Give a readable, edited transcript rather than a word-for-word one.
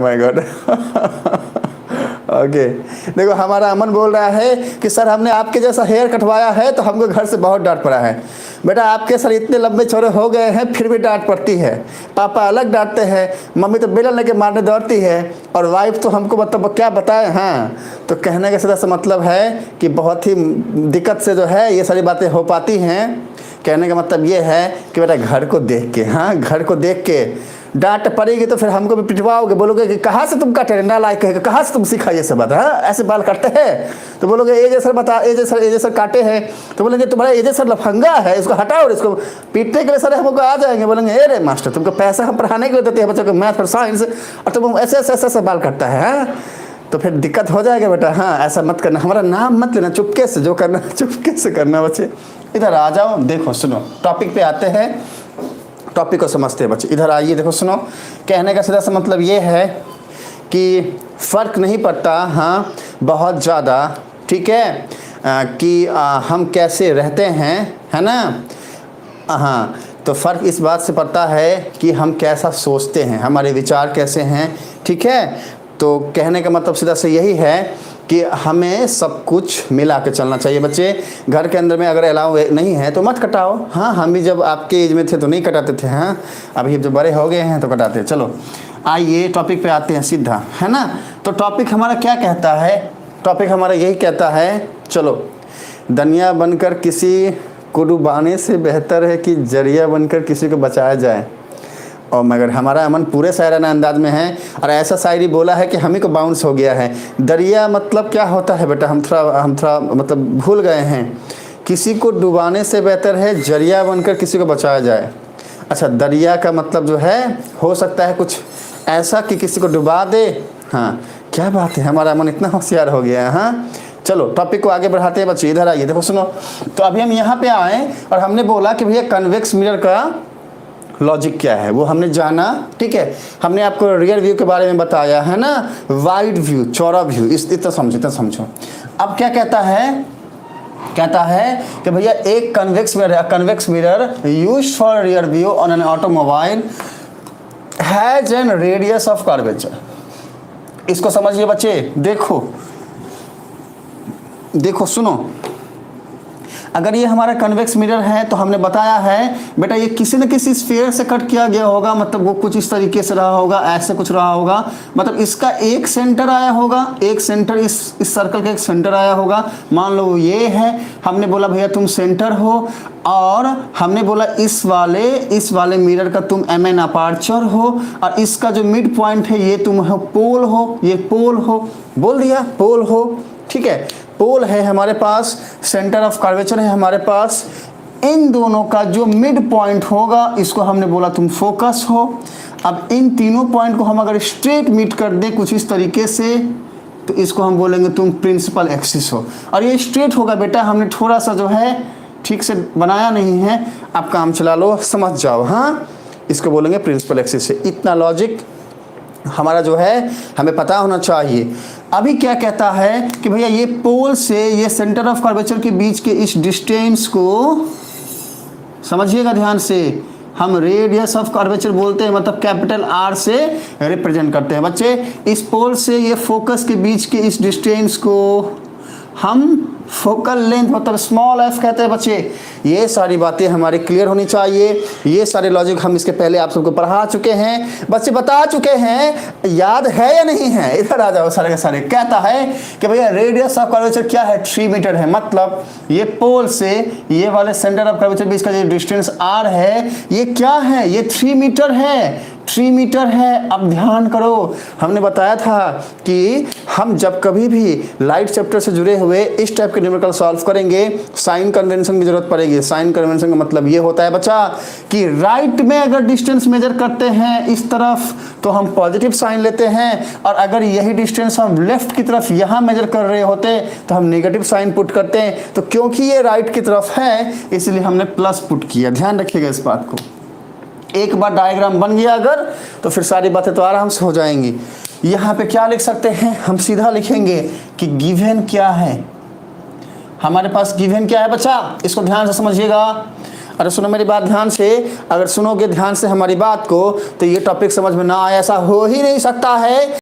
My God. Okay देखो हमारा अमन बोल रहा है कि सर हमने आपके जैसा हेयर कटवाया है तो हमको घर से बहुत डांट पड़ा है। बेटा आपके सर इतने लंबे चौड़े हो गए हैं फिर भी डांट पड़ती है। पापा अलग डांटते हैं, मम्मी तो बेलन लेके मारने दौड़ती है, और वाइफ तो हमको मतलब क्या बताए। हाँ तो कहने का सीधा सा मतलब है कि बहुत ही दिक्कत से जो है ये सारी बातें हो पाती हैं। कहने का मतलब ये है कि बेटा घर को देख के, हाँ घर को देख के डांट पड़ेगी तो फिर हमको भी पिटवाओगे, बोलोगे कि कहाँ से तुम काटे, नालायक कहेगा कहाँ से तुम सीखा ये सब बात, हाँ ऐसे बाल काटते हैं। तो बोलोगे एजे सर बता, एजे सर काटे हैं, तो बोलेंगे तुम्हारा एजे सर लफंगा है, इसको हटाओ और इसको पीटने के लिए सर हमको आ जाएंगे। बोलेंगे अरे मास्टर तुमको पैसा हम पढ़ाने के लिए देते हैं बच्चों को मैथ और साइंस, और तुम ऐसे ऐसे ऐसे बाल काटता है। हाँ तो फिर दिक्कत हो जाएगा बेटा। हाँ ऐसा मत करना, हमारा नाम मत लेना, चुपके से जो करना चुपके से करना। बच्चे इधर आ जाओ, देखो सुनो टॉपिक पे आते हैं, टॉपिक को समझते हैं बच्चे। इधर आइए, देखो सुनो, कहने का सीधा सा मतलब ये है कि फ़र्क नहीं पड़ता, हाँ बहुत ज़्यादा, ठीक है, कि हम कैसे रहते हैं, है ना। हाँ तो फ़र्क इस बात से पड़ता है कि हम कैसा सोचते हैं, हमारे विचार कैसे हैं, ठीक है। तो कहने का मतलब सीधा से यही है कि हमें सब कुछ मिला के चलना चाहिए बच्चे। घर के अंदर में अगर अलाउ नहीं है तो मत कटाओ। हाँ हम भी जब आपके एज में थे तो नहीं कटाते थे, हाँ अभी जब बड़े हो गए हैं तो कटाते हैं। चलो आइए टॉपिक पे आते हैं सीधा, है ना। तो टॉपिक हमारा क्या कहता है, टॉपिक हमारा यही कहता है, चलो दनिया बनकर किसी को डुबाने से बेहतर है कि जरिया बनकर किसी को बचाया जाए। और मगर हमारा अमन पूरे शायराना अंदाज में है और ऐसा शायरी बोला है कि हम ही को बाउंस हो गया है। दरिया मतलब क्या होता है बेटा, हम थोड़ा मतलब भूल गए हैं। किसी को डुबाने से बेहतर है जरिया बनकर किसी को बचाया जाए। अच्छा दरिया का मतलब जो है हो सकता है कुछ ऐसा कि किसी को डुबा दे। हाँ क्या बात है, हमारा अमन इतना होशियार हो गया है। हाँ चलो टॉपिक को आगे बढ़ाते हैं बच्चे। इधर आइए, देखो सुनो, तो अभी हम यहाँ पे आए और हमने बोला कि भैया कन्वेक्स मिरर का लॉजिक क्या है वो हमने जाना, ठीक है। हमने आपको रियर व्यू के बारे में बताया है ना, वाइड व्यू, चौड़ा व्यू, इतना समझो। अब क्या कहता है, कहता है कि भैया एक convex mirror used for rear view on an automobile has an radius of curvature. इसको समझिए बच्चे, देखो सुनो, अगर ये हमारा कन्वेक्स मिरर है तो हमने बताया है बेटा ये किसी न किसी स्फीयर से कट किया गया होगा, मतलब वो कुछ इस तरीके से रहा होगा, ऐसे कुछ रहा होगा, मतलब इसका एक सेंटर आया होगा, एक सेंटर इस सर्कल का एक सेंटर आया होगा। मान लो ये है, हमने बोला भैया तुम सेंटर हो, और हमने बोला इस वाले मिरर का तुम एमएन अपार्चर हो, और इसका जो मिड पॉइंट है ये तुम हो पोल हो, ये पोल हो, बोल दिया पोल हो, ठीक है। पोल है हमारे पास, सेंटर ऑफ कर्वेचर है हमारे पास, इन दोनों का जो मिड पॉइंट होगा इसको हमने बोला तुम फोकस हो। अब इन तीनों पॉइंट को हम अगर स्ट्रेट मीट कर दें कुछ इस तरीके से तो इसको हम बोलेंगे तुम प्रिंसिपल एक्सिस हो। और ये स्ट्रेट होगा बेटा, हमने थोड़ा सा जो है ठीक से बनाया नहीं है, आप काम चला लो, समझ जाओ। हाँ इसको बोलेंगे प्रिंसिपल एक्सिस से। इतना लॉजिक हमारा जो है हमें पता होना चाहिए। अभी क्या कहता है कि भैया ये पोल से ये सेंटर ऑफ कर्वेचर के बीच के इस डिस्टेंस को समझिएगा ध्यान से, हम रेडियस ऑफ कर्वेचर बोलते हैं, मतलब कैपिटल आर से रिप्रेजेंट करते हैं बच्चे। इस पोल से ये फोकस के बीच के इस डिस्टेंस को हम फोकल लेंथ मतलब स्मॉल एफ कहते हैं बच्चे। ये सारी बातें हमारी क्लियर होनी चाहिए। ये सारे लॉजिक हम इसके पहले आप सबको पढ़ा चुके हैं, बच्चे बता चुके हैं, याद है या नहीं है। इधर आ जाओ सारे के सारे। कहता है कि भैया रेडियस ऑफ कर्वेचर क्या है, 3 मीटर है, मतलब ये पोल से ये वाले सेंटर ऑफ कर्वेचर बीच का जो डिस्टेंस आर है ये क्या है, ये 3 मीटर है, 3 मीटर है। अब ध्यान करो, हमने बताया था कि हम जब कभी भी लाइट चैप्टर से जुड़े हुए इस टाइप के न्यूमेरिकल सॉल्व करेंगे साइन कन्वेंशन की जरूरत पड़ेगी। साइन कन्वेंशन का मतलब ये होता है बच्चा कि राइट में अगर डिस्टेंस मेजर करते हैं इस तरफ तो हम पॉजिटिव साइन लेते हैं, और अगर यही डिस्टेंस हम लेफ्ट की तरफ यहाँ मेजर कर रहे होते तो हम नेगेटिव साइन पुट करते हैं। तो क्योंकि ये राइट की तरफ है इसलिए हमने प्लस पुट किया। ध्यान रखिएगा इस बात को। एक बार डायग्राम बन गया अगर तो फिर सारी बातें तो आराम से हो जाएंगी। यहाँ पे क्या लिख सकते हैं, हम सीधा लिखेंगे कि गिवन क्या है, हमारे पास गिवन क्या है बच्चा, इसको ध्यान से समझिएगा। अरे सुनो मेरी बात ध्यान से, अगर सुनोगे ध्यान से हमारी बात को तो ये टॉपिक समझ में ना आए ऐसा हो ही नहीं सकता है।